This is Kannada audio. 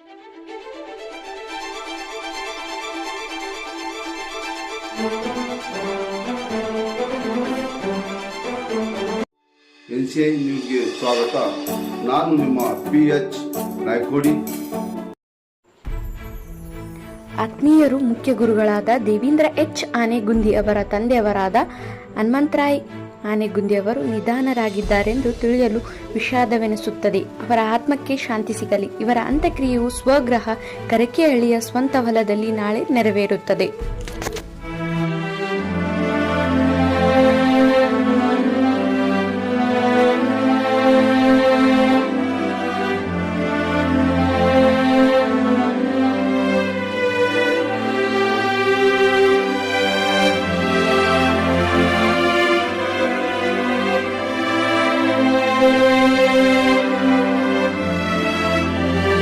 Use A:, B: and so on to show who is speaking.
A: NCI ನ್ಯೂಸ್ಗೆ ಸ್ವಾಗತ. ನಾನು ನಿಮ್ಮ PH ನಾಯ್ಕೋಡಿ.
B: ಆತ್ಮೀಯರು, ಮುಖ್ಯ ಗುರುಗಳಾದ ದೇವೀಂದ್ರ H ಆನೆಗುಂದಿ ಅವರ ತಂದೆಯವರಾದ ಹನುಮಂತರಾಯ್ ಆನೆಗುಂದಿ ಅವರು ನಿಧನರಾಗಿದ್ದಾರೆಂದು ತಿಳಿಯಲು ವಿಷಾದವೆನಿಸುತ್ತದೆ. ಅವರ ಆತ್ಮಕ್ಕೆ ಶಾಂತಿ ಸಿಗಲಿ. ಇವರ ಅಂತ್ಯಕ್ರಿಯೆಯು ಸ್ವಗ್ರಹ ಕರಕೆಹಳ್ಳಿಯ ಸ್ವಂತ ಹೊಲದಲ್ಲಿ ನಾಳೆ ನೆರವೇರುತ್ತದೆ.